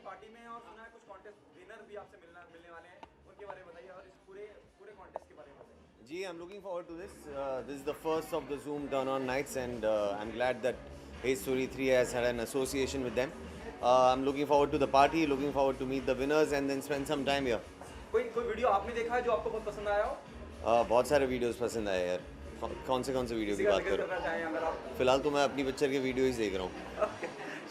Party में हैं और सुना है कुछ कॉन्टेस्ट विनर भी आपसे मिलने वाले हैं, उनके बारे में बताइए और इस पूरे पूरे कॉन्टेस्ट के बारे में बताइए। Gee, I'm looking forward to this. This is the first of the Zoom Turn On Nights, and I'm glad that Hey Story 3 has had an association with them. I'm looking forward to the party, looking forward to meet the winners, and then spend some time here. कोई कोई video आपने देखा है जो आपको बहुत पसंद आया हो? बहुत सारे वीडियोस पसंद आए यार. कौन से वीडियो की बात जिक्र करूँ? करना चाहें अगर आप? फिलहाल तो मैं अपनी पिक्चर के वीडियो ही देख रहा हूँ.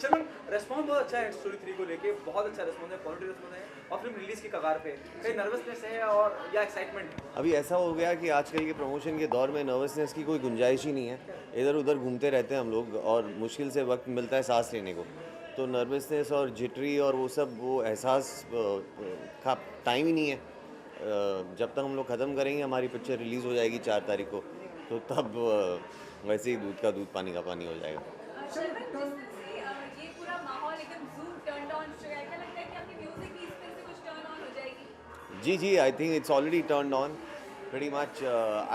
शर्मन, रेस्पॉन्स बहुत अच्छा है स्टोरी 3 को लेके, बहुत अच्छा रेस्पॉन्स है, पॉजिटिव रेस्पॉन्स है और फिल्म रिलीज की कगार पे कहीं नर्वसनेस है और या एक्साइटमेंट है? अभी ऐसा हो गया कि आजकल के प्रमोशन के दौर में नर्वसनेस की कोई गुंजाइश ही नहीं है. इधर उधर घूमते रहते हैं हम लोग और मुश्किल से वक्त मिलता है सांस लेने को. तो नर्वसनेस और जिटरी और वो सब वो एहसास का टाइम ही नहीं है. जब तक हम लोग ख़त्म करेंगे हमारी पिक्चर रिलीज़ हो जाएगी 4 तारीख को, तो तब वैसे ही दूध का दूध पानी का पानी हो जाएगा. शर्मन, जिस तरह से ये पूरा माहौल एकदम ज़ूम टर्न्ड ऑन हो गया है, क्या लगता है कि आपकी म्यूजिक भी इस तरह से कुछ टर्न ऑन हो जाएगी? जी, I think it's already turned on. Pretty much,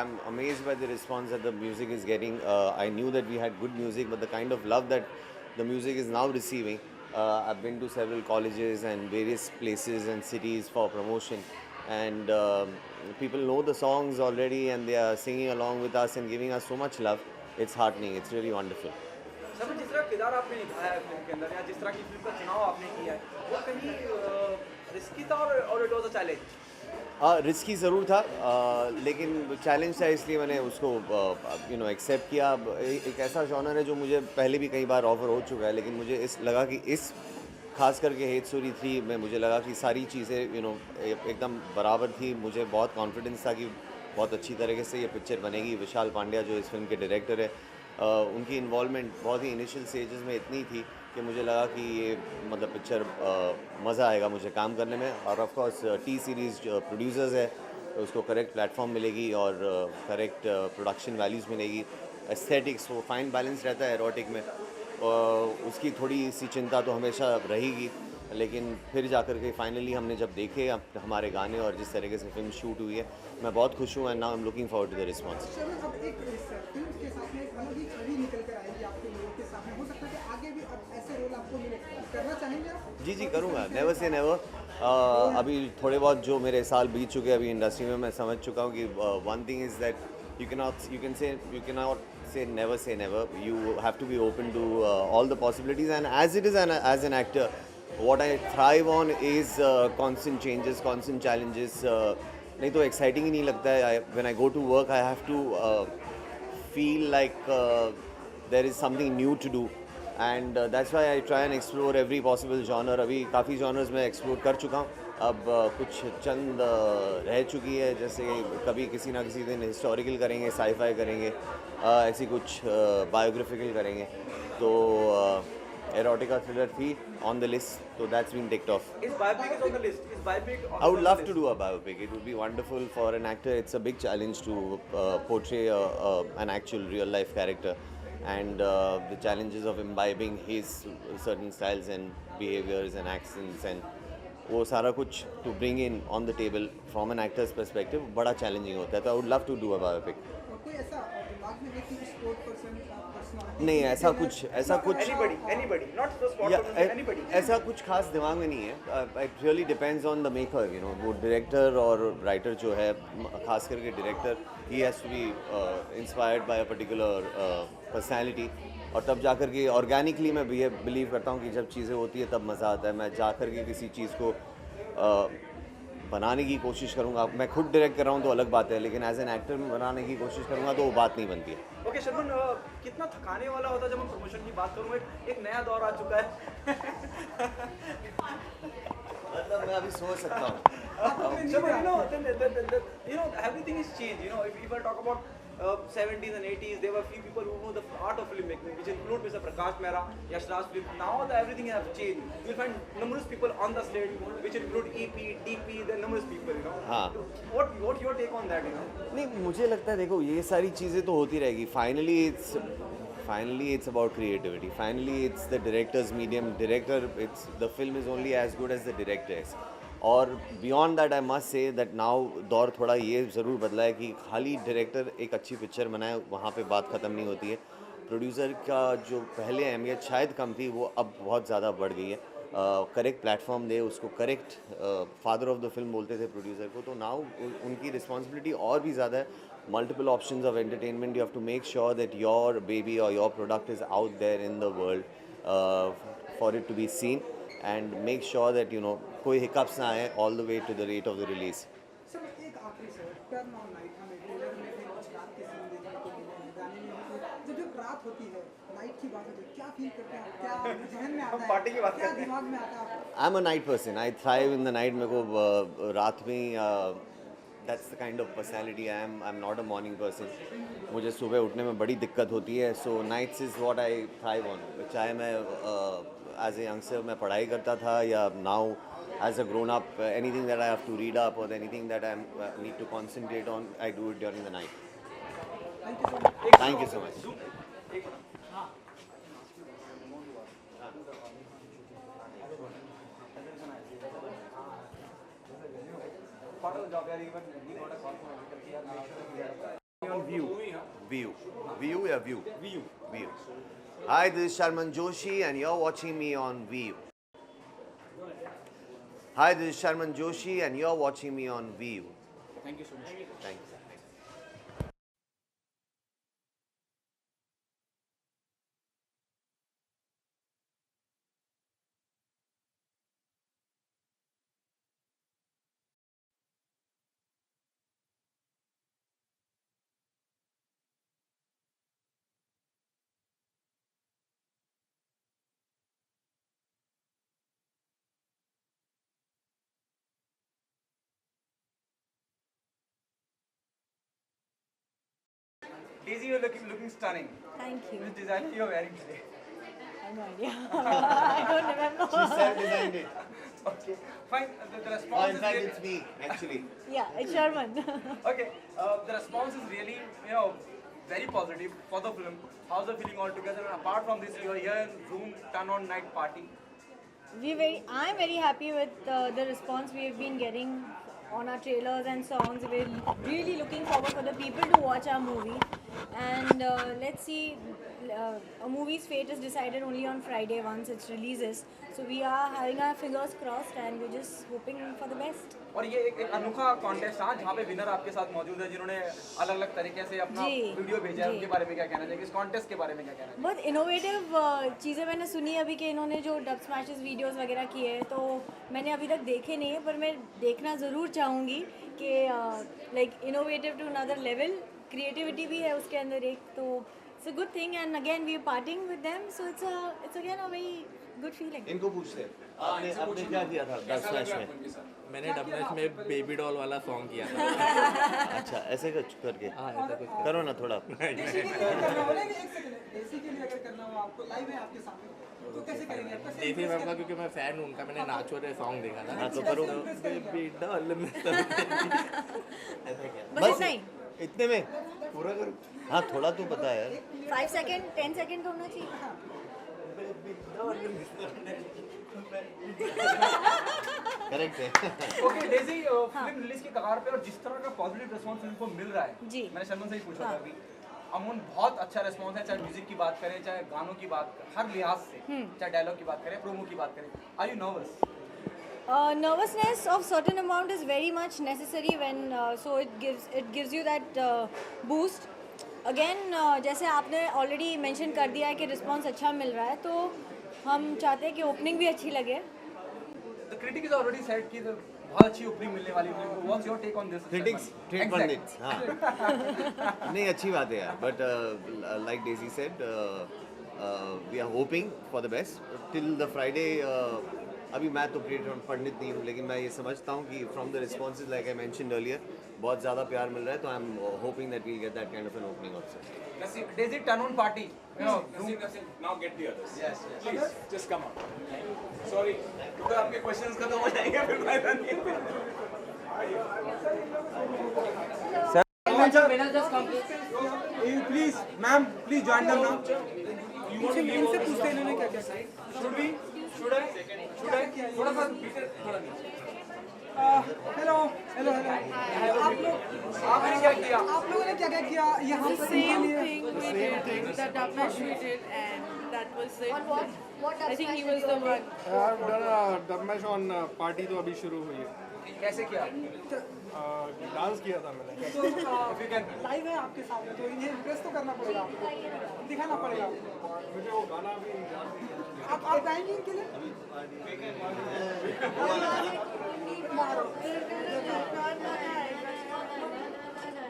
I'm amazed by the response that the music is getting. I knew that we had good music, but the kind of love that the music is now receiving. I've been to several colleges and various places and cities for promotion, and people know the songs already, and they are singing along with us and giving us so much love. It's heartening. It's really wonderful. Sharman, जिस तरह किरदार आपने निभाया है film के अंदर या जिस तरह की फिल्म का चुनाव आपने किया है, वो कहीं रिस्की था और it was a challenge? Risky ज़रूर था, लेकिन चैलेंज था इसलिए मैंने उसको एक्सेप्ट किया. एक ऐसा जॉनर है जो मुझे पहले भी कई बार ऑफर हो चुका है, लेकिन मुझे लगा कि इस खास करके हेट स्टोरी 3 में मुझे लगा कि सारी चीज़ें एकदम बराबर थी. मुझे बहुत कॉन्फिडेंस था कि बहुत अच्छी तरीके से ये पिक्चर बनेगी. विशाल पांड्या जो इस फिल्म के डायरेक्टर है, उनकी इन्वॉल्वमेंट बहुत ही इनिशियल स्टेजेस में इतनी थी कि मुझे लगा कि ये मतलब पिक्चर मज़ा आएगा मुझे काम करने में. और of course T series producers है तो उसको करेक्ट प्लेटफॉर्म मिलेगी और करेक्ट प्रोडक्शन वैल्यूज़ मिलेगी. एस्थेटिक्स वो फाइन बैलेंस रहता है एरोटिक में, उसकी थोड़ी सी चिंता तो हमेशा रहेगी. लेकिन फिर जाकर के फाइनली हमने जब देखे हमारे गाने और जिस तरीके से फिल्म शूट हुई है, मैं बहुत खुश हूँ. And now I am looking forward to the response. अब एक फिल्म के साथ में एक अलग ही छवि निकल कर आएगी आपके लोगों के सामने. हो सकता है कि आगे भी अब ऐसे रोल आपको मिले, करना चाहेंगे आप? जी करूँगा. Never say never. अभी थोड़े बहुत जो मेरे साल बीत चुके हैं अभी इंडस्ट्री में, मैं समझ चुका हूँ कि one thing is that you cannot say never. You have to be open to all the possibilities, and as it is as an actor, what I thrive on is constant changes, constant challenges. नहीं तो exciting ही नहीं लगता है. When I go to work, I have to feel like there is something new to do, and that's why I try and explore every possible genre. अभी काफ़ी genres मैं explore कर चुका हूँ. अब कुछ चंद रह चुकी है, जैसे कभी किसी ना किसी दिन हिस्टोरिकल करेंगे, साईफाई करेंगे, ऐसी कुछ बायोग्राफिकल करेंगे. तो एरोटिका थ्रिलर थी ऑन द लिस्ट, तो that's been ticked off. Is biopic is on the list? Is biopic on I would the love list? to do a biopic. It would be wonderful for an actor. It's a big challenge to portray an actual real life character, and the challenges of imbibing his certain styles and behaviors and accents and वो सारा कुछ to bring in on the table from an actor's perspective बड़ा challenging होता है. तो I would love to do a biopic. और कोई ऐसा दिमाग में है कि स्पोर्ट पर्सन नहीं, ऐसा कुछ Anybody, not the sport person, anybody. ऐसा कुछ खास दिमाग में नहीं है. It really depends on the maker, वो डायरेक्टर और राइटर जो है, खास करके director, he has to be inspired by a particular personality. और तब जाकर के ऑर्गेनिकली मैं भी बिलीव करता हूँ कि जब चीज़ें होती है तब मज़ा आता है. मैं जाकर के किसी चीज़ को बनाने की कोशिश करूँगा. मैं खुद डायरेक्ट कर रहा हूँ तो अलग बात है, लेकिन एज एन एक्टर में बनाने की कोशिश करूँगा तो वो बात नहीं बनती है. ओके शर्मन, कितना थकाने वाला होता है जब हम प्रमोशन की बात करूँ? एक नया दौर आ चुका है. मतलब मैं अभी सोच सकता हूँ. Shravan, everything is changed. If I talk about 70s and 80s, there were few people who know the art of filmmaking, which include Mr. Prakash Mehra, Yash Raj film. Now everything has changed. You'll find numerous people on the slate, which include EP, DP, there are numerous people. हाँ. What your take on that? नहीं, मुझे लगता है देखो ये सारी चीज़ें तो होती रहेगी. Finally it's about creativity. Finally it's the director's medium. The film is only as good as the director is. और beyond that I must say that now दौर थोड़ा ये ज़रूर बदला है कि खाली डायरेक्टर एक अच्छी पिक्चर बनाए वहाँ पे बात ख़त्म नहीं होती है. प्रोड्यूसर का जो पहले अहमियत शायद कम थी वो अब बहुत ज़्यादा बढ़ गई है. करेक्ट प्लेटफॉर्म दे उसको, correct father of the film बोलते थे प्रोड्यूसर को, तो नाउ उनकी रिस्पॉन्सिबिलिटी और भी ज़्यादा है. Multiple options of entertainment, you have to make sure that your baby or your product is out there in the world for it to be seen, and make sure that कोई hiccups ना आए all the way to the date of the release. Sir एक आखिरी sir, turn on night हमें trailer में भी कुछ रात के सीन देखने को मिले हैं, गाने में भी कुछ, जब रात होती है, नाइट की बात होती है, क्या फील करते हैं, क्या जहन में आता है, पार्टी की बात क्या करते हैं। दिमाग में आता है आपको? I'm a night person. I thrive in the night. मेरे को रात में that's the kind of personality I am. I'm not a morning person. मुझे सुबह उठने में बड़ी दिक्कत होती है. So nights is what I thrive on. चाहे मैं as a youngster मैं पढ़ाई करता था या now as a grown up, anything that I have to read up or anything that I need to concentrate on, I do it during the night. Thank you so much. Part of the job, yeah, even we got a call from agriculture, yeah, make sure we are on view. View या view? View. Hi, this is Sharman Joshi and you're watching me on View. Hi, this is Sharman Joshi and you're watching me on View. Thank you so much. Thank you. Daisy, you're looking stunning. Thank you. Which designer you're wearing today? I have no idea. I don't remember. She self-designed it. Okay, fine. The Oh, response in is fact, really, it's me, actually. Yeah, it's Sharman. okay. The response is really, very positive for the film. How's the feeling altogether? And apart from this, you're here in Zoom Turn On Night Party. I'm very happy with the response we have been getting on our trailers and songs. We're really looking forward for the people to watch our movie. And let's see, a movie's fate is decided only on Friday once it releases. So we are having our fingers crossed and we're just hoping for the best. और ये एक अनोखा contest था जहाँ पे winner आपके साथ मौजूद है जिन्होंने अलग अलग तरीके से अपना जी, वीडियो भेजा है. जी. उनके बारे में क्या कहना चाहिए, इस कॉन्टेस्ट के बारे में क्या कहना चाहिए? बहुत इनोवेटिव चीज़ें मैंने सुनी अभी कि इन्होंने जो डब स्मैशेस वीडियोस वगैरह किए हैं, तो मैंने अभी तक देखे नहीं है, पर मैं देखना ज़रूर चाहूँगी कि like innovative to another level, creativity भी है उसके अंदर एक, तो it's a good thing. And again we are parting with them, so it's again a very good feeling. इनको पूछते हैं, आपने क्या किया था डब स्मैश में? मैंने डब स्मैश में बेबी डॉल वाला सॉन्ग किया था. अच्छा, ऐसे करके हाँ, ऐसा कुछ करो ना थोड़ा. देसी के लिए अगर करना हो, नहीं, एक सेकंड, देसी के लिए अगर करना हो आपको, लाइव है आपके सामने, तो कैसे करेंगे आप? कैसे देसी मैम का, क्योंकि मैं फैन हूँ उनका, मैंने नाचो रे सॉन्ग देखा था. हाँ, तो करो. बेबी डॉल में बस इतना ही. इतने में पूरा करो. हाँ, थोड़ा तो पता है यार. 5 सेकेंड 10 सेकेंड का होना चाहिए. करेक्ट है. ओके डेजी, फिल्म रिलीज की कगार पे और जिस तरह का पॉजिटिव रिस्पांस फिल्म को मिल रहा है, जी. मैंने शर्मन से ही पूछा था अभी, अमून बहुत अच्छा रिस्पांस है, चाहे म्यूजिक की बात करें, चाहे गानों की बात, हर लिहाज से, चाहे डायलॉग की बात करें, प्रोमो की बात करें. Are you nervous? Nervousness of certain amount is very much necessary when so it gives you that boost. Again, जैसे आपने ऑलरेडी मेंशन कर दिया है कि रिस्पांस अच्छा मिल रहा है, तो हम चाहते हैं कि ओपनिंग भी अच्छी लगे. The critic is already said कि बहुत अच्छी ओपनिंग मिलने वाली फिल्म को. What's your take on this? Critics trade pundit. हाँ, नहीं अच्छी बात है यार, but like Daisy said, we are hoping for the best till the Friday. अभी मैं तो पंडित नहीं हूँ, लेकिन मैं ये समझता हूँ कि from the responses like I mentioned earlier, बहुत ज़्यादा प्यार मिल रहा है, तो I am hoping that we'll get that kind of an opening also. Daisy turn on party, Now get the others. Yes. Please, just come on. Sorry. तो आपके questions खत्म हो जाएंगे फिर फायदा नहीं है. Please ma'am, please join them now. इनसे पूछते हैं इन्होंने क्या क्या किया. थोड़ा सा थोड़ा हेलो हेलो हेलो, आपने क्या किया? आप लोगों ने क्या क्या किया यहाँ पर इनके लिए? Same thing we did, the dub smash we did, and that was it. On what I think he dub was smash the that one. you I've done a dub mash on party तो अभी शुरू हुई है. कैसे किया? Dance किया था मैंने. तो लाइव है आपके सामने तो इन्हें इम्प्रेस तो करना पड़ेगा आपको, दिखाना पड़ेगा आपको. मुझे वो गाना भी आप गाएंगे इनके लिए?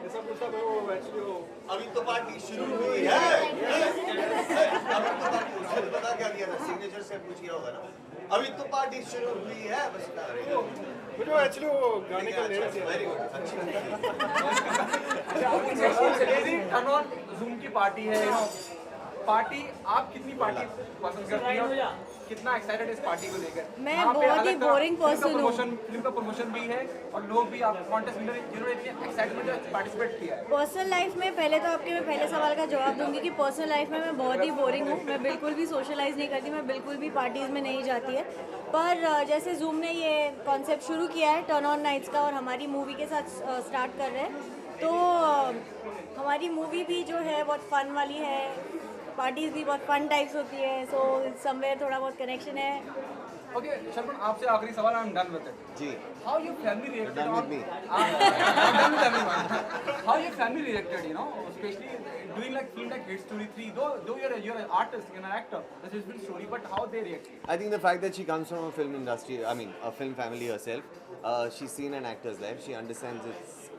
ऐसा कुछ था. मैं वो एक्चुअली वो अभी तो पार्टी शुरू हुई है. अभी तो पार्टी उसने पता क्या किया था, सिग्नेचर से पूछ किया होगा ना. अभी तो पार्टी शुरू हुई है, बस इतना करेगा. मुझे एक्चुअली वो गाने का लिरिक्स याद वेरी है. गुड, अच्छी. टर्न ऑन जूम की पार्टी है, पार्टी आप कितनी पार्टी पसंद करती हो? कितना एक्साइटेड इस पार्टी को लेकर? मैं वहाँ पे बहुत ही अलग तरह boring person हूँ. फिल्म का प्रमोशन भी है और लोग भी आप कॉन्टेस्ट विनर जिन्होंने इतने एक्साइटमेंट से पार्टिसिपेट किया है. पर्सनल लाइफ में पहले तो आपके मैं पहले सवाल का जवाब दूंगी कि पर्सनल लाइफ में मैं बहुत ही बोरिंग हूँ. मैं बिल्कुल भी सोशलाइज नहीं करती, मैं बिल्कुल भी पार्टीज़ में नहीं जाती है. पर जैसे जूम ने ये कॉन्सेप्ट शुरू किया है टर्न ऑन नाइट्स का और हमारी मूवी के साथ स्टार्ट कर रहे हैं, तो हमारी मूवी भी जो है बहुत फन वाली है, पार्टीज़ भी बहुत फन टाइप्स होती है, सो समवेयर थोड़ा बहुत कनेक्शन है. ओके शर्मन, आपसे आखिरी सवाल, I am done with it. जी. How your family reacted Done on? with me. I'm done with everyone. How your family reacted, you know, especially doing like film like Hate Story 3. Though you're an artist, you're an actor, this is a story, but how they reacted? I think the fact that she comes from a film industry, I mean, a film family herself, she's seen an actor's life. She understands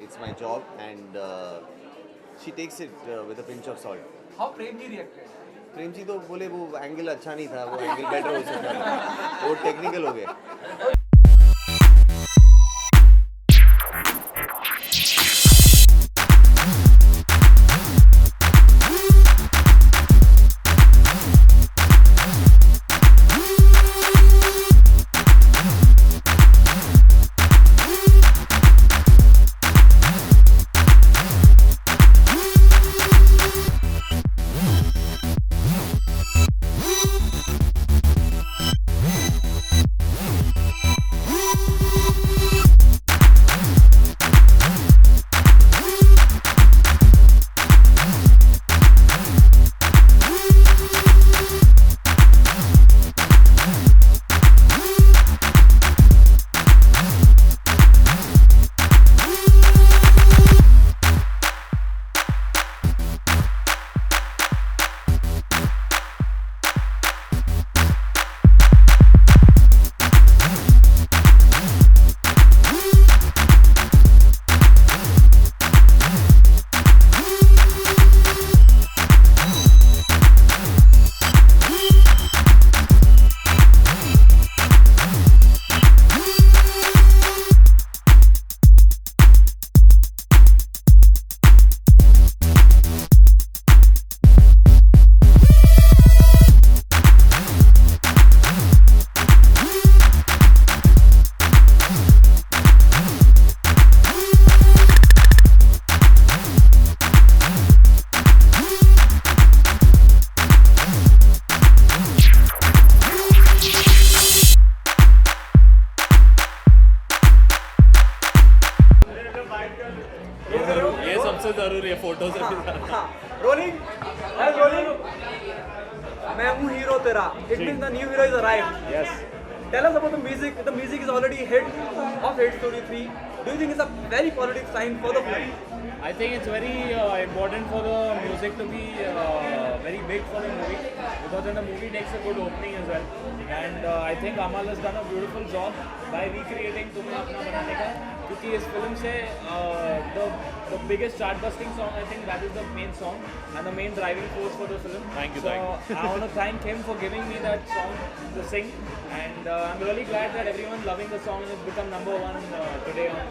it's my job, and she takes it with a pinch of salt. How Premji reacted? Prem ji तो बोले वो angle अच्छा नहीं था, वो angle better हो सकता था, वो टेक्निकल हो गया. सबसे जरूरी है फोटो से भी ज्यादा। रोलिंग रोलिंग मैं हूँ हीरो तेरा it means the new hero is arrived yes Tell us about the music is already hit of Hate Story 3. Do you think it's a very positive sign for the film? I think it's very important for the music to be very big for the movie because then the movie takes a good opening as well. And I think Amal has done a beautiful job by recreating तुम्हें अपना बनाने का, क्योंकि इस film से the biggest chart-busting song, I think that is the main song and the main driving force for the film. Thank you, So thank you. I want to thank him for giving me that song to sing, and I'm really glad that everyone's loving the song and it's become number one today on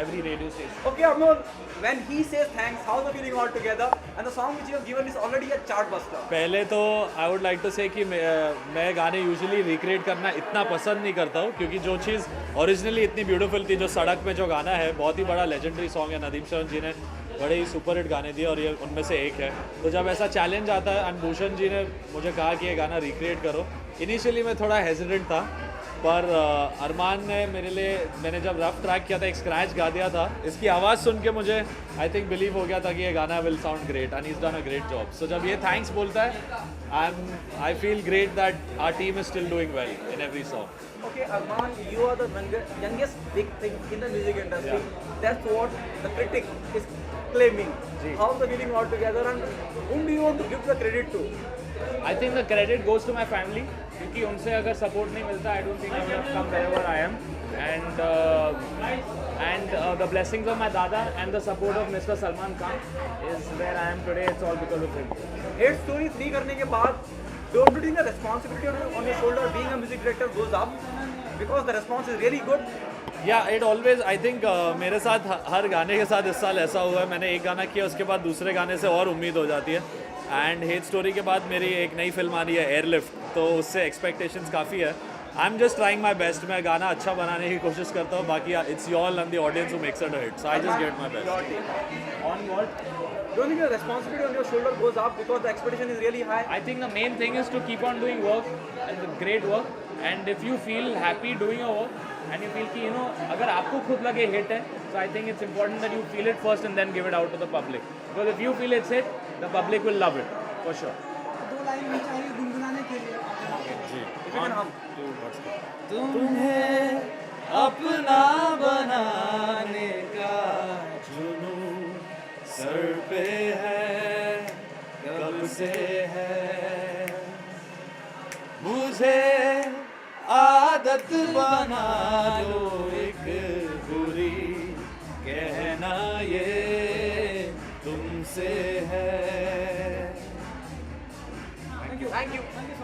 every radio station. Okay, Amol, when he says thanks, how's the feeling altogether? And the song which you have given is already a chart buster. पहले तो I would like to से कि मैं गाने usually recreate करना इतना पसंद नहीं करता हूँ, क्योंकि जो चीज़ ओरिजिनली इतनी ब्यूटीफुल थी, जो सड़क में जो गाना है बहुत ही बड़ा लेजेंडरी सॉन्ग है, नदीम शरण जी ने बड़े ही सुपर हिट गाने दिए और ये उनमें से एक है। तो जब ऐसा चैलेंज आता है, अनभूषण जी ने मुझे कहा कि ये गाना रिक्रिएट करो, इनिशियली मैं थोड़ा हेजिडेंट था, पर अरमान ने मेरे लिए, मैंने जब रफ ट्रैक किया था एक स्क्रैच गा दिया था, इसकी आवाज़ सुन के मुझे आई थिंक बिलीव हो गया था कि ये गाना will sound great and is done a great job. So जब ये थैंक्स बोलता है I feel great that our team is still doing well in every song. Okay, Arman, you are the youngest big thing in the music industry. That's what the critic is claiming. How's the feeling altogether, and whom do you want to give the credit to? I think the credit goes to my family क्योंकि उनसे अगर support नहीं मिलता I don't think I would have come wherever I am, and the blessings of my dada and the support of Mr. Salman Khan is where I am today. It's all because of him. Hate Story 3 करने के बाद don't you think the responsibility on your shoulder being a music director goes up because the response is really good? या it always I think मेरे साथ हर गाने के साथ इस साल ऐसा हुआ है. मैंने एक गाना किया, उसके बाद दूसरे गाने से और उम्मीद हो जाती है. एंड हेट स्टोरी के बाद मेरी एक नई फिल्म आ रही है एयरलिफ्ट, तो उससे एक्सपेक्टेशंस काफ़ी है. I am just trying my best. मैं गाना अच्छा बनाने की कोशिश करता हूँ, बाकी it's you all and the audience who makes it a hit. So I just get my best. On what? Don't you think the responsibility on your shoulder goes up because the expectation is really high? I think the main thing is to keep on doing work and the great work, and if you feel happy doing your work and you feel कि अगर आपको खुद लगे hit है, so I think it's important that you feel it first and then give it out to the public, because if you feel it's hit, the public will love it for sure. दो line में चाहिए गुनगुनाने के लिए. तुम्हें अपना बनाने का जुनून सर पे है, कब से है. मुझे आदत बना दो एक बुरी, कहना ये तुमसे है. Thank you.